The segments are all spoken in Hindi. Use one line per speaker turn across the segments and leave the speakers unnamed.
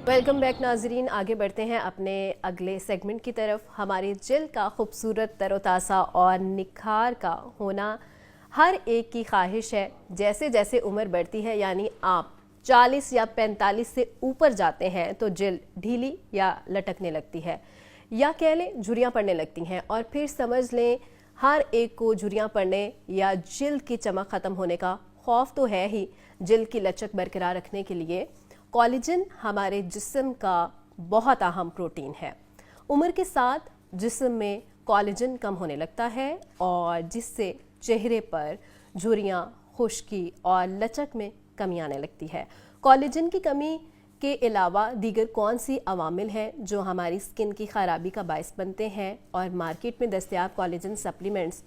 वेलकम बैक नाजरीन। आगे बढ़ते हैं अपने अगले सेगमेंट की तरफ। हमारी जिल्द का खूबसूरत तरोताज़ा और निखार का होना हर एक की ख्वाहिश है। जैसे जैसे उम्र बढ़ती है, यानी आप 40 या 45 से ऊपर जाते हैं, तो जिल्द ढीली या लटकने लगती है, या कह लें झुर्रियाँ पड़ने लगती हैं। और फिर समझ लें हर एक को झुर्रियाँ पड़ने या जिल्द की चमक ख़त्म होने का खौफ तो है ही। जिल्द की लचक बरकरार रखने के लिए कोलेजन हमारे जिस्म का बहुत अहम प्रोटीन है। उम्र के साथ जिस्म में कोलेजन कम होने लगता है और जिससे चेहरे पर झुर्रियाँ, खुश्की और लचक में कमी आने लगती है। कोलेजन की कमी के अलावा दीगर कौन सी अवामिल हैं जो हमारी स्किन की ख़राबी का बायस बनते हैं, और मार्केट में दस्तयाब कोलेजन सप्लीमेंट्स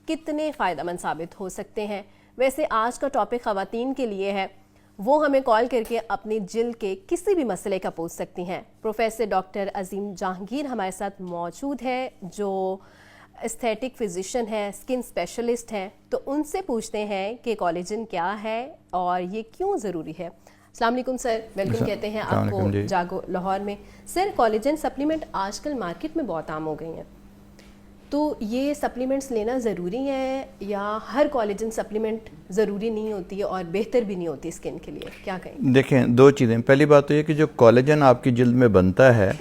कितने फ़ायदेमंद साबित हो सकते हैं। वैसे आज का टॉपिक ख़वातीन के लिए है। वो हमें कॉल करके अपनी जिल्द के किसी भी मसले का पूछ सकती हैं। प्रोफेसर डॉक्टर अजीम जहांगीर हमारे साथ मौजूद है, जो एस्थेटिक फिजिशियन है, स्किन स्पेशलिस्ट हैं। तो उनसे पूछते हैं कि कोलेजन क्या है और ये क्यों ज़रूरी है। अस्सलाम वालेकुम सर, वेलकम कहते हैं आपको जागो लाहौर में। सर, कोलेजन सप्लीमेंट आजकल मार्केट में बहुत आम हो गई हैं, तो ये सप्लीमेंट्स लेना ज़रूरी है या हर कोलेजन सप्लीमेंट ज़रूरी नहीं होती है और बेहतर भी नहीं होती स्किन के लिए, क्या कहें?
देखें, दो चीज़ें। पहली बात तो ये कि जो कोलेजन आपकी जिल्द में बनता है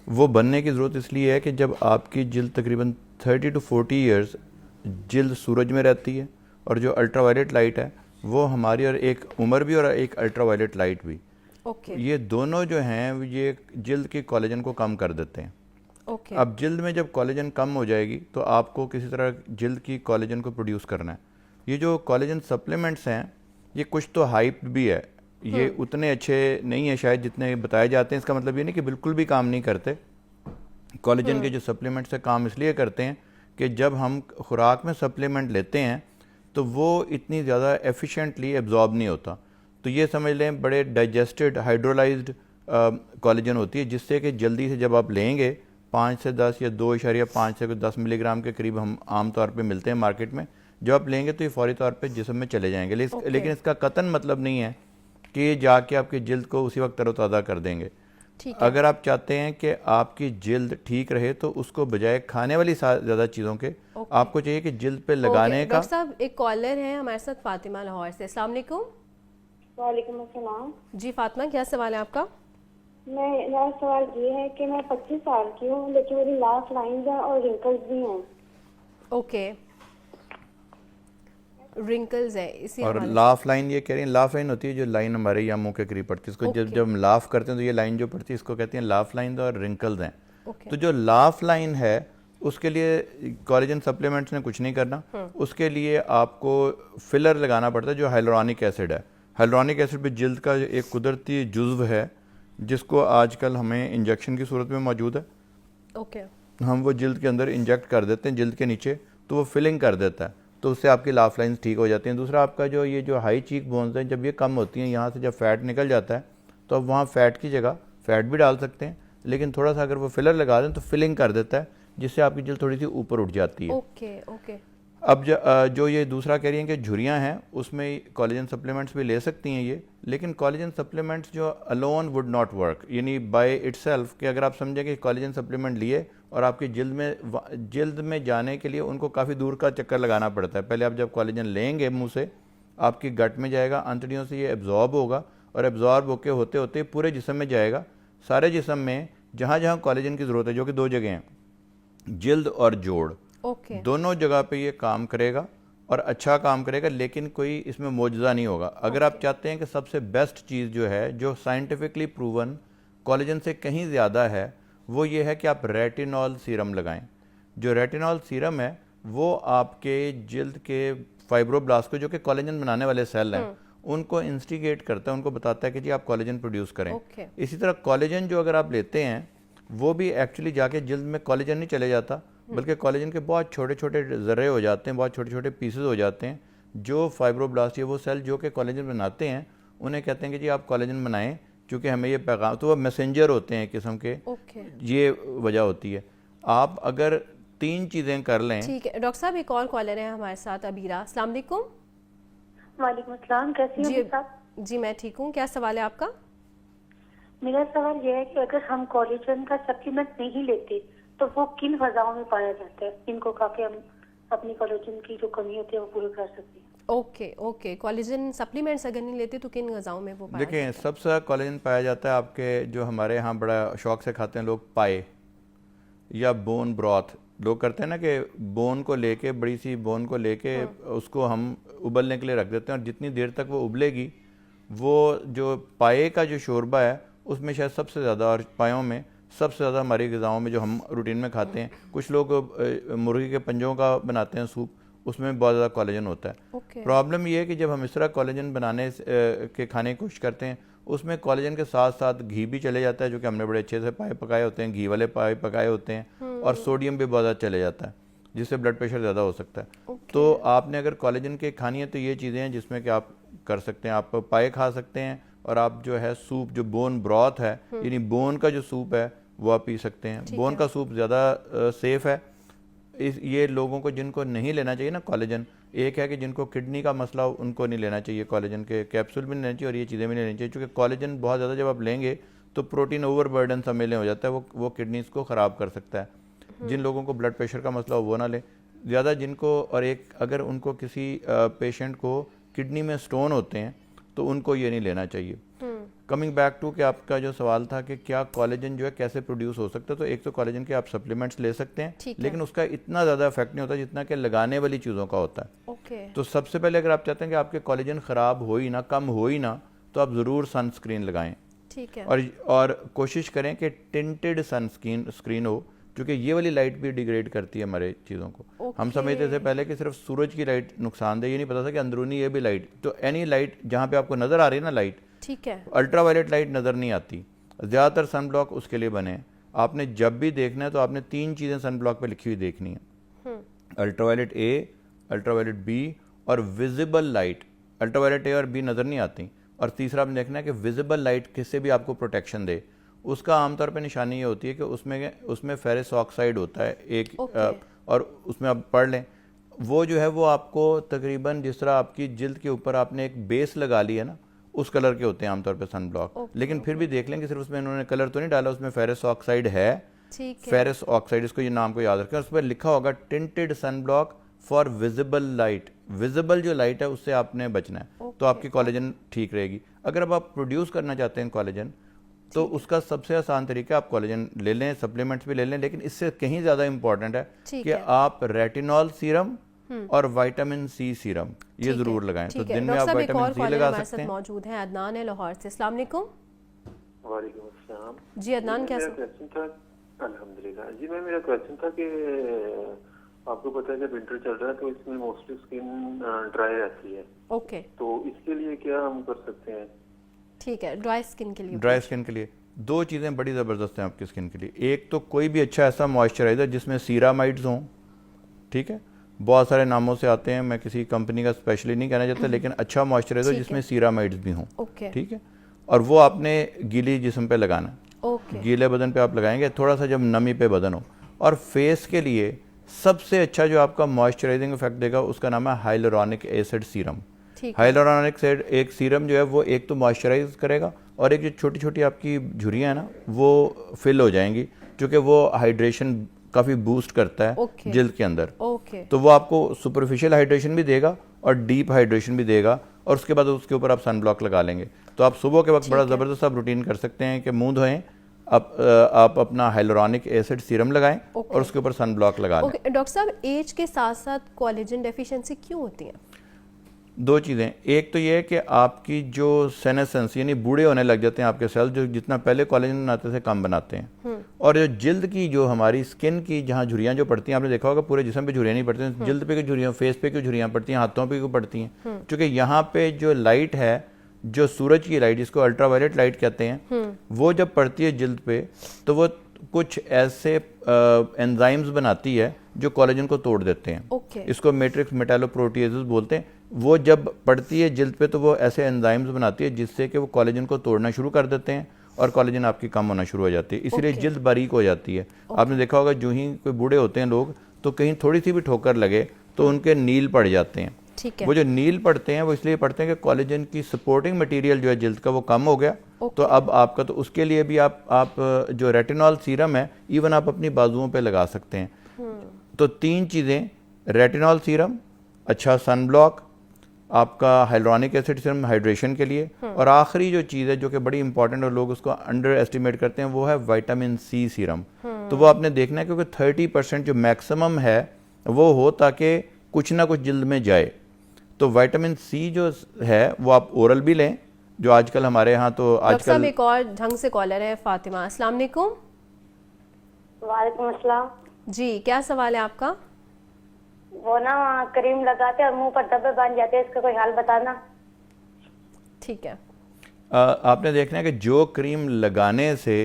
वो बनने की ज़रूरत इसलिए है कि जब आपकी जिल्द तकरीबन 30 to 40 ईयर्स जिल्द सूरज में रहती है, और जो अल्ट्रावायलेट लाइट है वो हमारी, और एक उम्र भी और एक अल्ट्रावायलेट लाइट भी, ये दोनों जो हैं ये जिल्द की कोलेजन को कम कर देते हैं। अब जिल्द में जब कोलेजन कम हो जाएगी तो आपको किसी तरह जिल्द की कोलेजन को प्रोड्यूस करना है। ये जो कोलेजन सप्लीमेंट्स हैं ये कुछ तो हाइप भी है, ये उतने अच्छे नहीं है शायद जितने बताए जाते हैं। इसका मतलब ये नहीं कि बिल्कुल भी काम नहीं करते। कोलेजन के जो सप्लीमेंट्स है काम इसलिए करते हैं कि जब हम खुराक में सप्लीमेंट लेते हैं तो वो इतनी ज़्यादा एफिशिएंटली एब्जॉर्ब नहीं होता। तो ये समझ लें बड़े डाइजेस्टेड हाइड्रोलाइज्ड कोलेजन होती है, जिससे कि जल्दी से जब आप लेंगे 5 से 10 या 2.5 से 10 मिलीग्राम के करीब हम आम तौर पे मिलते हैं मार्केट में। जब आप लेंगे तो ये फौरी तौर पे जिस्म में चले जाएंगे। लेकिन इसका कतन मतलब नहीं है कि ये जाके आपकी जिल्द को उसी वक्त तरोताज़ा कर देंगे। अगर आप चाहते हैं कि आपकी जिल्द ठीक रहे तो उसको बजाय खाने वाली ज़्यादा चीज़ों के आपको चाहिए कि जिल्द पे लगाने का।
डॉक्टर साहब, एक कॉलर है हमारे साथ, फातिमा लाहौर से। अस्सलाम वालेकुम।
वालेकुम अस्सलाम।
जी फातिमा, क्या सवाल है आपका?
मेरा सवाल ये है कि मैं 25 साल की हूँ, लेकिन मेरी लास्ट लाइन्स हैं और रिंकल्स भी हैं।
ओके, रिंकल्स है इसी।
और लाफ लाइन ये कह रही है, लाफ लाइन होती है जो लाइन हमारे यहाँ मुंह के करीब पड़ती है, इसको जब हम लाफ करते हैं तो ये लाइन जो पड़ती है इसको कहते हैं लाफ लाइन, और रिंकल्स हैं। तो जो लाफ लाइन है उसके लिए कोलेजन सप्लीमेंट्स ने कुछ नहीं करना। उसके लिए आपको फिलर लगाना पड़ता है जो हाइलोरॉनिक एसिड है। हाइलोरॉनिक एसिड भी जिल्द का एक कुदरती जुज्व है जिसको आजकल हमें इंजेक्शन की सूरत में मौजूद है। हम वो जिल्द के अंदर इंजेक्ट कर देते हैं जिल्द के नीचे, तो वो फिलिंग कर देता है, तो उससे आपकी लाफ लाइन्स ठीक हो जाती हैं। दूसरा, आपका जो ये जो हाई चीक बोन्स हैं जब ये कम होती हैं, यहाँ से जब फैट निकल जाता है तो अब वहाँ फैट की जगह फैट भी डाल सकते हैं, लेकिन थोड़ा सा अगर वो फिलर लगा दें तो फिलिंग कर देता है, जिससे आपकी जिल्द थोड़ी सी ऊपर उठ जाती है। अब जो ये दूसरा कह रही हैं कि झुर्रियाँ हैं, उसमें कोलेजन सप्लीमेंट्स भी ले सकती हैं ये, लेकिन कोलेजन सप्लीमेंट्स जो अलोन वुड नॉट वर्क, यानी बाय इटसेल्फ, कि अगर आप समझें कि कोलेजन सप्लीमेंट लिए और आपकी जिल्द में जाने के लिए उनको काफ़ी दूर का चक्कर लगाना पड़ता है। पहले आप जब कोलेजन लेंगे मुंह से, आपकी गट में जाएगा, अंतड़ियों से ये एब्जॉर्ब होगा, और एब्जॉर्ब होके होते होते पूरे जिस्म में जाएगा। सारे जिस्म में जहाँ जहाँ कोलेजन की ज़रूरत है, जो कि दो जगह हैं, जिल्द और जोड़, दोनों जगह पे ये काम करेगा और अच्छा काम करेगा, लेकिन कोई इसमें मौजूदा नहीं होगा। अगर आप चाहते हैं कि सबसे बेस्ट चीज़ जो है, जो साइंटिफिकली प्रूवन कोलेजन से कहीं ज़्यादा है, वो ये है कि आप रेटिनॉल सीरम लगाएं। जो रेटिनॉल सीरम है वो आपके जिल्द के फाइब्रोब्लास्ट को, जो कि कोलेजन बनाने वाले सेल हैं, उनको इंस्टिगेट करता है, उनको बताता है कि जी आप कोलेजन प्रोड्यूस करें। इसी तरह कोलेजन जो अगर आप लेते हैं वो भी एक्चुअली जाके जिल्द में कोलेजन नहीं चले जाता, बल्कि कोलेजन के बहुत छोटे छोटे ज़र्रे हो जाते हैं, बहुत छोटे छोटे पीसेस हो जाते हैं। जो फाइब्रोब्लास्ट, ये वो सेल जो कि कोलेजन बनाते हैं, उन्हें कहते हैं कि जी आप कोलेजन बनाएं, क्योंकि हमें ये पैगाम, तो वो मैसेंजर होते हैं किस्म के। ये वजह होती है। आप अगर 3 चीज़ें कर लें।
ठीक है डॉक्टर साहब, एक और कॉलर है हमारे साथ, अबीरा। अस्सलाम वालेकुम।
वालेकुम अस्सलाम, कैसी हैं आप?
जी मैं ठीक हूँ, क्या सवाल है आपका?
मेरा सवाल यह है कि अगर हम कोलेजन का सप्लीमेंट नहीं लेते तो वो किन वजहों में पाया जाता है जिनको खा के हम अपनी कोलेजन की जो कमी होती है वो पूरी कर सकते हैं?
ओके, कोलेजन सप्लीमेंट्स अगर नहीं लेते तो किन गज़ाओं में वो पाया
देखिए,
जाता है?
सबसे ज़्यादा कोलेजन पाया जाता है आपके जो हमारे यहाँ बड़ा शौक से खाते हैं लोग, पाए या बोन ब्रॉथ। लोग करते हैं ना कि बोन को लेके, बड़ी सी बोन को लेके उसको हम उबलने के लिए रख देते हैं, और जितनी देर तक वो उबलेगी वो जो पाए का जो शोरबा है उसमें शायद सबसे ज़्यादा, और पायों में सबसे ज़्यादा हमारी ग़िज़ाओं में जो हम रूटीन में खाते हैं, कुछ लोग मुर्गी के पंजों का बनाते हैं सूप, उसमें बहुत ज़्यादा कोलेजन होता है। प्रॉब्लम ये है कि जब हम इस तरह कोलेजन बनाने के खाने की कोशिश करते हैं, उसमें कोलेजन के साथ साथ घी भी चले जाता है, जो कि हमने बड़े अच्छे से पाए पकाए होते हैं, घी वाले पाए पकाए होते हैं, और सोडियम भी बहुत ज़्यादा चले जाता है, जिससे ब्लड प्रेशर ज़्यादा हो सकता है। तो आपने अगर कोलेजन के खानी है तो ये चीज़ें हैं जिसमें कि आप कर सकते हैं। आप पाए खा सकते हैं, और आप जो है सूप, जो बोन ब्रॉथ है, यानी बोन का जो सूप है वो आप पी सकते हैं। बोन का सूप ज़्यादा सेफ़ है। ये लोगों को जिनको नहीं लेना चाहिए ना कोलेजन, एक है कि जिनको किडनी का मसला हो उनको नहीं लेना चाहिए, कोलेजन के कैप्सूल भी नहीं लेना चाहिए और ये चीज़ें भी नहीं लेनी चाहिए, क्योंकि कोलेजन बहुत ज़्यादा जब आप लेंगे तो प्रोटीन ओवरबर्डन सम्मेलन हो जाता है, वो किडनीज को ख़राब कर सकता है। जिन लोगों को ब्लड प्रेशर का मसला हो वो ना लें ज़्यादा, जिनको, और एक अगर उनको किसी पेशेंट को किडनी में स्टोन होते हैं तो उनको ये नहीं लेना चाहिए। कमिंग बैक टू कि आपका जो सवाल था कि क्या कोलेजन जो है कैसे प्रोड्यूस हो सकता है, तो एक तो कोलेजन के आप सप्लीमेंट्स ले सकते हैं, लेकिन उसका इतना ज़्यादा इफेक्ट नहीं होता जितना कि लगाने वाली चीज़ों का होता है। तो सबसे पहले अगर आप चाहते हैं कि आपके कोलेजन ख़राब हो ही ना, कम हो ही ना, तो आप ज़रूर सनस्क्रीन लगाएं।
ठीक है।
और कोशिश करें कि टिंटेड सनस्क्रीन हो, क्योंकि ये वाली लाइट भी डिग्रेड करती है हमारे चीज़ों को। हम समझते थे पहले कि सिर्फ सूरज की लाइट नुकसानदेह, ये नहीं पता था कि अंदरूनी ये भी लाइट, तो एनी लाइट जहाँ पे आपको नज़र आ रही है ना लाइट, ठीक है, अल्ट्रावायलेट लाइट नज़र नहीं आती। ज़्यादातर सन ब्लॉक उसके लिए बने हैं। आपने जब भी देखना है तो आपने 3 चीज़ें सन ब्लॉक पे लिखी हुई देखनी है, अल्ट्रावायलेट ए, अल्ट्रावायलेट बी और विजिबल लाइट। अल्ट्रावायलेट ए और बी नज़र नहीं आती। और तीसरा आपने देखना है कि विजिबल लाइट किससे भी आपको प्रोटेक्शन दे। उसका आमतौर पे निशानी ये होती है कि उसमें फेरस ऑक्साइड होता है एक, और उसमें आप पढ़ लें, वो जो है वो आपको तकरीबन जिस तरह आपकी जिल्द के ऊपर आपने एक बेस लगा ली है ना, उस कलर के होते हैं आमतौर पे सन ब्लॉक। लेकिन फिर भी देख लें कि सिर्फ उसमें इन्होंने कलर तो नहीं डाला, उसमें फेरस ऑक्साइड है। फेरस ऑक्साइड, इसको ये नाम को याद रखें। उस पर लिखा होगा tinted sun block for visible light. Visible जो लाइट है उससे आपने बचना है, तो आपकी कोलेजन ठीक रहेगी। अगर अब आप प्रोड्यूस करना चाहते हैं कोलेजन, तो उसका सबसे आसान तरीका आप कोलेजन ले लें, सप्लीमेंट्स भी ले लें, लेकिन इससे कहीं ज़्यादा इंपॉर्टेंट है कि आप रेटिनॉल सीरम और विटामिन सी सीरम ये जरूर लगाएं। तो दिन में आप विटामिन सी लगा सकते हैं।
मौजूद हैं अदनान है लाहौर से। अस्सलाम वालेकुम।
वालेकुम अस्सलाम जी।
अदनान कैसे?
क्वेश्चन था, अल्हम्दुलिल्लाह जी। मेरा क्वेश्चन था कि आपको पता है कि विंटर चल रहा है तो इसमें मोस्टली स्किन ड्राई रहती है।
ओके,
तो इसके लिए क्या हम कर सकते हैं?
ठीक है, ड्राई स्किन के लिए।
ड्राई स्किन के लिए 2 चीज़ें बड़ी ज़बरदस्त हैं आपकी स्किन के लिए। एक तो कोई भी अच्छा ऐसा मॉइस्चराइज़र जिसमें सीरामाइड्स हों, ठीक है, बहुत सारे नामों से आते हैं, मैं किसी कंपनी का स्पेशली नहीं कहना चाहता, लेकिन अच्छा मॉइस्चराइज़र जिसमें सीरामाइड्स भी हों, ठीक है, और वो आपने गीली जिस्म पे लगाना है। गीले बदन पे आप लगाएंगे, थोड़ा सा जब नमी पे बदन हो। और फेस के लिए सबसे अच्छा जो आपका मॉइस्चराइजिंग इफेक्ट देगा उसका नाम है hyaluronic acid serum. Hyaluronic acid एक सीरम जो है वो एक तो मॉइस्चराइज करेगा, और एक जो छोटी छोटी आपकी झुर्रियाँ हैं ना वो फिल हो जाएंगी, क्योंकि वो हाइड्रेशन काफ़ी बूस्ट करता है जिल्द के अंदर। तो वो आपको सुपरफिशियल हाइड्रेशन भी देगा और डीप हाइड्रेशन भी देगा, और उसके बाद उसके ऊपर आप सन ब्लॉक लगा लेंगे। तो आप सुबह के वक्त बड़ा ज़बरदस्त आप रूटीन कर सकते हैं कि मुंह धोएं, आप अपना हाइलुरोनिक एसिड सीरम लगाएं और उसके ऊपर सन ब्लॉक लगा लें।
डॉक्टर साहब, एज के साथ साथ कोलेजन डेफिशिएंसी क्यों होती है?
2 चीज़ें। एक तो ये है कि आपकी जो सेनेसेंस यानी बूढ़े होने लग जाते हैं आपके सेल्स, जो जितना पहले कोलेजन बनाते थे कम बनाते हैं। और जो जिल्द की जो हमारी स्किन की जहाँ झुर्रियाँ जो पड़ती हैं, आपने देखा होगा पूरे जिस्म पे झुर्रियाँ नहीं पड़ती हैं, जिल्द पे क्यों झुर्रियाँ, फेस पे क्यों झुर्रियाँ पड़ती हैं, हाथों पे क्यों पड़ती हैं? क्योंकि यहाँ पे जो लाइट है, जो सूरज की लाइट जिसको अल्ट्रावायलेट लाइट कहते हैं, वो जब पड़ती है जिल्द पे तो वो कुछ ऐसे एंजाइम्स बनाती है जो कोलेजन को तोड़ देते हैं। इसको मैट्रिक्स मेटालोप्रोटीएजेस बोलते हैं। वो जब पड़ती है जिल्द पे तो वो ऐसे एंजाइम्स बनाती है जिससे कि वो कोलेजन को तोड़ना शुरू कर देते हैं और कोलेजन आपकी कम होना शुरू हो जाती है, इसलिए जिल्द बारीक हो जाती है। आपने देखा होगा जो ही कोई बूढ़े होते हैं लोग, तो कहीं थोड़ी सी भी ठोकर लगे तो उनके नील पड़ जाते हैं। वो जो नील पड़ते हैं वो इसलिए पड़ते हैं कि कोलेजन की सपोर्टिंग मटेरियल जो है जिल्द का वो कम हो गया, तो अब आपका तो उसके लिए भी आप जो रेटिनॉल सीरम है इवन आप अपनी बाजुओं पे लगा सकते हैं। तो 3 चीज़ें, रेटिनॉल सीरम, अच्छा सन ब्लॉक, आपका हाइलुरोनिक एसिड सीरम हाइड्रेशन के लिए, और आखिरी जो चीज़ है जो कि बड़ी इंपॉर्टेंट और लोग उसको अंडर एस्टिमेट करते हैं वो है विटामिन सी सीरम। तो वो आपने देखना है क्योंकि 30% जो मैक्सिमम है वो हो ताकि कुछ ना कुछ जल्द में जाए। तो विटामिन सी जो है वो आप ओरल भी लें, जो आजकल हमारे यहाँ तो
डॉक्टर साहब
आजकल
एक और ढंग से कॉलर है फातिमा। अस्सलाम वालेकुम।
वालेकुम अस्सलाम।
जी, क्या सवाल है आपका?
वो ना क्रीम लगाते और मुंह पर धब्बे बन जाते हैं, इसका कोई हाल बताना।
ठीक है।
आपने देखना है कि जो क्रीम लगाने से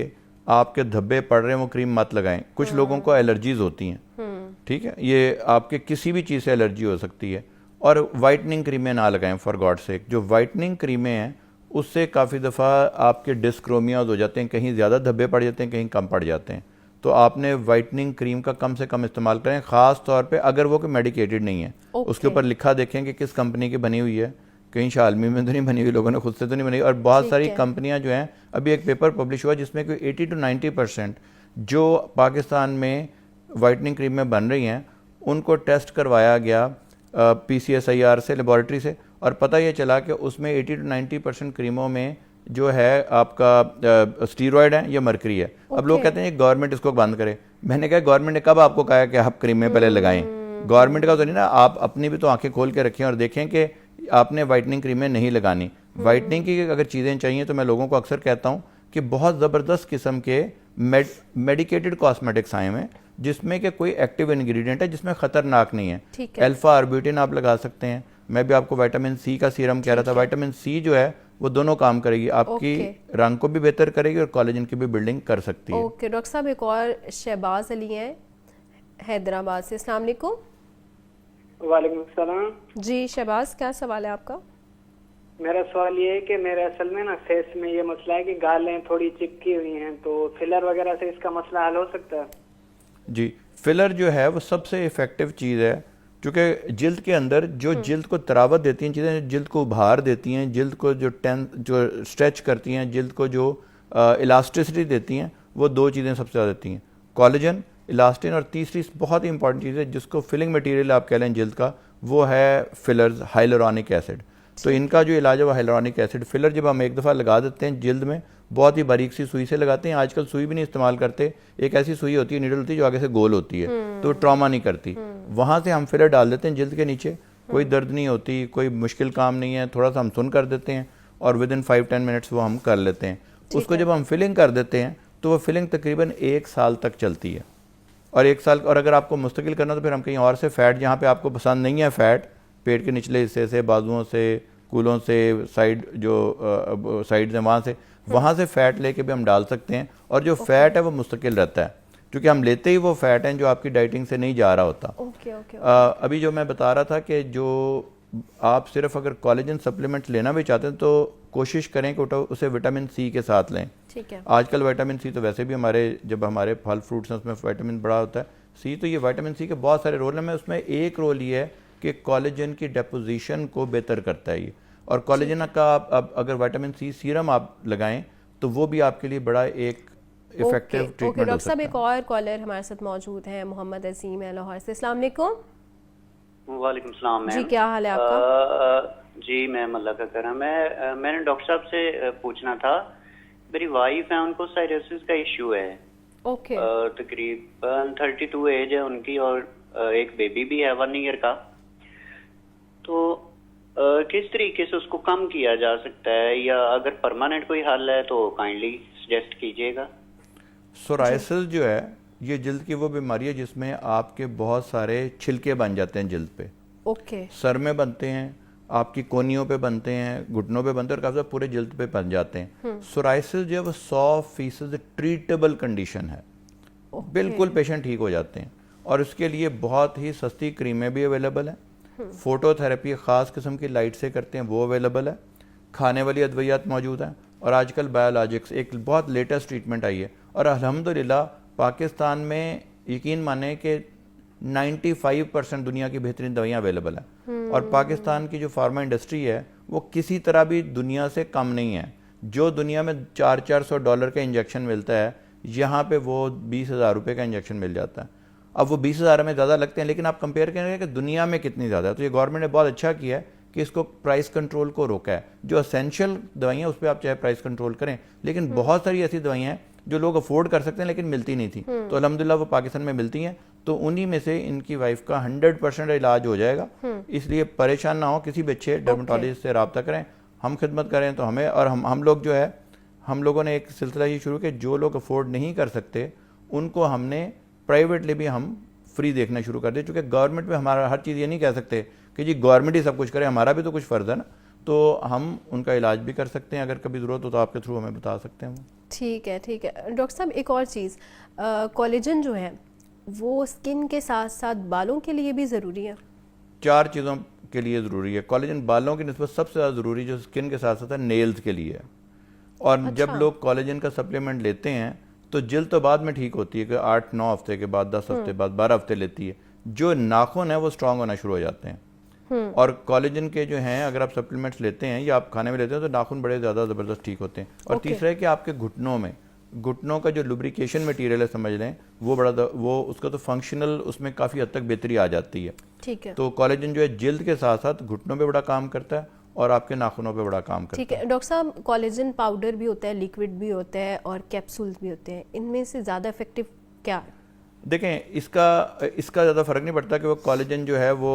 आपके धब्बे पड़ रहे हैं वो क्रीम मत लगाएं। कुछ लोगों को एलर्जीज होती हैं, ठीक है, ये आपके किसी भी चीज़ से एलर्जी हो सकती है। और वाइटनिंग क्रीमें ना लगाएं फॉर गॉड सेक। जो वाइटनिंग क्रीमें हैं उससे काफ़ी दफ़ा आपके डिस्क्रोमियाज हो जाते हैं, कहीं ज़्यादा धब्बे पड़ जाते हैं, कहीं कम पड़ जाते हैं। तो आपने वाइटनिंग क्रीम का कम से कम इस्तेमाल करें, ख़ास तौर पे अगर वो कोई मेडिकेटेड नहीं है। उसके ऊपर लिखा देखें कि किस कंपनी की बनी हुई है, कहीं शालमी में तो नहीं बनी हुई, लोगों ने खुद से तो नहीं बनी। और बहुत सारी कंपनियां जो हैं, अभी एक पेपर पब्लिश हुआ जिसमें कोई 80 to 90% जो पाकिस्तान में वाइटनिंग क्रीम में बन रही हैं उनको टेस्ट करवाया गया PCSIR से, लेबॉरेटरी से, और पता ये चला कि उसमें 80 to 90% क्रीमों में जो है आपका स्टीरॉयड है या मरकरी है। अब लोग कहते हैं गवर्नमेंट इसको बंद करे। मैंने कहा गवर्नमेंट ने कब आपको कहा कि आप क्रीमें पहले लगाएं? गवर्नमेंट का तो नहीं ना, आप अपनी भी तो आंखें खोल के रखें और देखें कि आपने वाइटनिंग क्रीमें नहीं लगानी। वाइटनिंग की अगर चीज़ें चाहिए तो मैं लोगों को अक्सर कहता हूँ कि बहुत ज़बरदस्त किस्म के मेडिकेटेड कॉस्मेटिक्स आए हैं जिसमें कि कोई एक्टिव इंग्रेडिएंट है जिसमें खतरनाक नहीं है। अल्फा आर्ब्यूटिन आप लगा सकते हैं। मैं भी आपको विटामिन सी का सीरम कह रहा था। विटामिन सी जो है वो दोनों काम करेगी, आपकी रंग को भी बेहतर करेगी और कोलेजन की भी बिल्डिंग कर सकती है।
ओके डॉक्टर साहब, एक और शहबाज अली हैं हैदराबाद से। अस्सलाम वालेकुम।
वालेकुम सलाम।
जी शहबाज, क्या सवाल है आपका?
मेरा सवाल ये है कि मेरे असल में ना फेस में ये मसला है कि गालें थोड़ी चिपकी हुई हैं, तो फिलर वगैरह से इसका मसला हल हो सकता है?
जी, फिलर जो है वो सबसे इफेक्टिव चीज़ है क्योंकि जिल्द के अंदर जो जिल्द को तरावत देती हैं चीज़ें, जिल्द को उभार देती हैं, जिल्द को जो स्ट्रेच करती हैं, जिल्द को जो इलास्टिसिटी देती हैं, वो 2 चीज़ें सबसे ज़्यादा देती हैं, कोलेजन, इलास्टिन, और तीसरी बहुत ही इंपॉर्टेंट चीज़ है जिसको फिलिंग मटेरियल आप कह लें जिल्द का, वो है फिलर्स, हाइलुरोनिक एसिड। तो इनका जो इलाज है वो हाइलुरोनिक एसिड। फिलर जब हम एक दफ़ा लगा देते हैं जिल्द में, बहुत ही बारीक सी सुई से लगाते हैं। आजकल सुई भी नहीं इस्तेमाल करते, एक ऐसी सुई होती है, नीडल होती है जो आगे से गोल होती है, तो ट्रॉमा नहीं करती। वहाँ से हम फिलर डाल देते हैं जिल्द के नीचे, कोई दर्द नहीं होती, कोई मुश्किल काम नहीं है, थोड़ा सा हम सुन कर देते हैं और विदिन 5-10 मिनट्स वो हम कर लेते हैं। उसको जब हम फिलिंग कर देते हैं तो वो फिलिंग तकरीबन 1 साल तक चलती है। और 1 साल, और अगर आपको मुस्तकिल करना तो फिर हम कहीं और से फ़ैट, जहाँ पे आपको पसंद नहीं है फ़ैट, पेट के निचले हिस्से से, बाजुओं से, कूलों से, साइड जो साइड से वहाँ से फ़ैट लेके भी हम डाल सकते हैं। और जो फ़ैट है वो मुस्तकिल रहता है क्योंकि हम लेते ही वो फ़ैट हैं जो आपकी डाइटिंग से नहीं जा रहा होता। अभी जो मैं बता रहा था कि जो आप सिर्फ अगर कोलेजन सप्लीमेंट्स लेना भी चाहते हैं तो कोशिश करें कि उसे विटामिन सी के साथ लें।
ठीक है।
आजकल विटामिन सी तो वैसे भी हमारे, जब हमारे फल फ्रूट्स हैं उसमें विटामिन बड़ा होता है सी, तो ये विटामिन सी के बहुत सारे रोल हैं। मैं उसमें एक रोल ये है कि कोलेजन की डेपोजिशन को बेहतर करता है ये, और कोलेजन का आप अगर विटामिन सी सीरम आप लगाएं तो वो भी आपके लिए बड़ा एक इफेक्टिव ट्रीटमेंट हो सकता है।
डॉक्टर साहब, एक और कॉलर हमारे साथ मौजूद हैं, मोहम्मद अजीम है लाहौर से। अस्सलाम वालेकुम।
वालेकुम सलाम मैम।
जी, क्या हाल है आपका?
जी मैं अल्लाह का करम है। मैंने डॉक्टर साहब से पूछना था, मेरी वाइफ है, उनको साइरोसिस का इशू है।
ओके।
तकरीबन 32 एज है उनकी और एक बेबी भी है 1 ईयर का। तो किस तरीके से उसको कम किया जा सकता है, या अगर परमानेंट कोई हल है तो काइंडली सजेस्ट कीजिएगा।
सोराइसिस जो है ये जिल्द की वो बीमारी है जिसमें आपके बहुत सारे छिलके बन जाते हैं जिल्द पे।
ओके।
सर में बनते हैं, आपकी कोनियों पे बनते हैं, घुटनों पे बनते हैं, और काफी पूरे जिल्द पे बन जाते हैं। सोराइसिस जो है वो 100% ट्रीटेबल कंडीशन है। बिल्कुल पेशेंट ठीक हो जाते हैं, और उसके लिए बहुत ही सस्ती क्रीमें भी अवेलेबल हैं। फोटोथेरेपी ख़ास किस्म की लाइट से करते हैं वो अवेलेबल है। खाने वाली अद्वियात मौजूद हैं, और आजकल बायोलॉजिक्स एक बहुत लेटेस्ट ट्रीटमेंट आई है। और अल्हम्दुलिल्लाह पाकिस्तान में यकीन माने कि 95% दुनिया की बेहतरीन दवाइयाँ अवेलेबल हैं। और पाकिस्तान की जो फार्मा इंडस्ट्री है वो किसी तरह भी दुनिया से कम नहीं है। जो दुनिया में $400 का इंजेक्शन मिलता है, यहाँ पे वो 20,000 रुपये का इंजेक्शन मिल जाता है। अब वो 20,000 में ज़्यादा लगते हैं, लेकिन आप कंपेयर करेंगे कि दुनिया में कितनी ज़्यादा है। तो ये गवर्नमेंट ने बहुत अच्छा किया है कि इसको प्राइस कंट्रोल को रोका है। जो असेंशियल दवाइयाँ उस पर आप चाहे प्राइस कंट्रोल करें, लेकिन बहुत सारी ऐसी दवाइयाँ हैं जो लोग अफोर्ड कर सकते हैं लेकिन मिलती नहीं थी, तो अल्हम्दुलिल्लाह वो पाकिस्तान में मिलती हैं। तो उन्हीं में से इनकी वाइफ का 100% इलाज हो जाएगा। इसलिए परेशान ना हो, किसी भी अच्छे डर्मेटोलॉजिस्ट से रब्ता करें। हम खिदमत करें तो हमें, और हम लोग जो है, हम लोगों ने एक सिलसिला ये शुरू किया, जो लोग अफोर्ड नहीं कर सकते उनको हमने प्राइवेटली भी हम फ्री देखना शुरू कर दिया। चूँकि गवर्नमेंट में हमारा हर चीज़ ये नहीं कह सकते कि जी गवर्नमेंट ही सब कुछ करे, हमारा भी तो कुछ फ़र्ज़ है ना। तो हम उनका इलाज भी कर सकते हैं, अगर कभी ज़रूरत हो तो आपके थ्रू हमें बता सकते हैं।
ठीक है, ठीक है। डॉक्टर साहब, एक और चीज़, कोलेजन जो है वो स्किन के साथ साथ बालों के लिए भी ज़रूरी है?
4 चीज़ों के लिए ज़रूरी है कोलेजन। बालों की निस्बत सबसे ज़्यादा ज़रूरी जो स्किन के साथ साथ है, नेल्स के लिए है। और
अच्छा।
जब लोग कोलेजन का सप्लीमेंट लेते हैं तो जिल्द तो बाद में ठीक होती है कि 8-9 हफ्ते के बाद, 10 हफ्ते बाद, 12 हफ्ते लेती है। जो नाखून है वो स्ट्रांग होना शुरू हो जाते हैं। और कोलेजन के जो हैं, अगर आप सप्लीमेंट्स लेते हैं या आप खाने में लेते हैं तो नाखून बड़े ज़्यादा ज़बरदस्त ठीक होते हैं। और तीसरा है कि आपके घुटनों का जो लुब्रिकेशन मटीरियल है, समझ लें, वो वो उसका तो फंक्शनल, उसमें काफ़ी हद तक बेहतरी आ जाती है।
ठीक है।
तो कोलेजन जो है जिल्द के साथ साथ घुटनों पे बड़ा काम करता है और आपके नाखूनों पे बड़ा काम करता है।
ठीक है डॉक्टर साहब, कोलेजन पाउडर भी होता है, लिक्विड भी होता है और कैप्सूल्स भी होते हैं, इनमें से ज़्यादा इफेक्टिव क्या है?
देखें, इसका ज़्यादा फ़र्क नहीं पड़ता कि वो कोलेजन जो है वो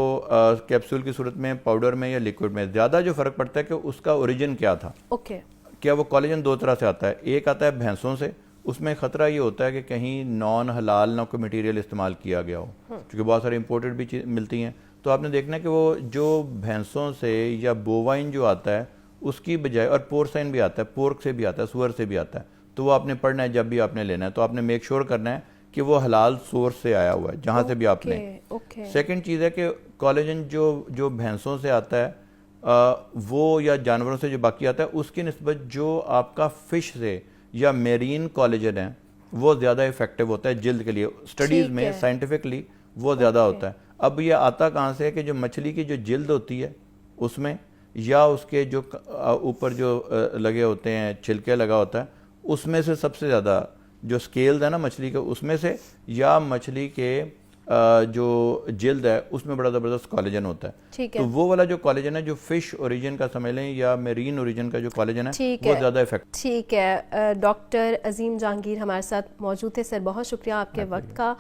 कैप्सूल की सूरत में, पाउडर में या लिक्विड में। ज़्यादा जो फ़र्क पड़ता है कि उसका ओरिजिन क्या था।
ओके।
क्या वो कोलेजन 2 तरह से आता है। एक आता है भैंसों से, उसमें ख़तरा ये होता है कि कहीं नॉन हलाल ना कोई मटेरियल इस्तेमाल किया गया हो, क्योंकि बहुत सारी इंपोर्टेड भी चीज़ मिलती हैं। तो आपने देखना है कि वो जो भैंसों से या बोवाइन जो आता है उसकी बजाय, और पोर्साइन भी आता है, पोर्क से भी आता है, सुअर से भी आता है, तो वो आपने पढ़ना है जब भी आपने लेना है। तो आपने मेक श्योर करना है कि वो हलाल सोर्स से आया हुआ है, जहाँ से भी आपने। सेकंड चीज़ है कि कोलेजन जो भैंसों से आता है वो, या जानवरों से जो बाकी आता है, उसकी निस्बत जो आपका फ़िश से या मेरीन कोलेजन है वो ज़्यादा इफेक्टिव होता है जिल्द के लिए। स्टडीज़ में साइंटिफिकली वो ज़्यादा होता है। अब ये आता कहाँ से है कि जो मछली की जो जिल्द होती है उसमें, या उसके जो ऊपर जो लगे होते हैं, छिलके लगा होता है, उसमें से सबसे ज़्यादा जो स्केल्स है ना मछली के, उसमें से, या मछली के जो जिल्द है उसमें बड़ा ज़बरदस्त कोलेजन होता है।
ठीक है।
तो वो वाला जो कोलेजन है, जो फिश ओरिजिन का समझ लें या मेरीन ओरिजिन का जो कोलेजन है, वो ज़्यादा इफेक्ट।
ठीक है। डॉक्टर अजीम जहांगीर हमारे साथ मौजूद थे। सर, बहुत शुक्रिया आपके वक्त का।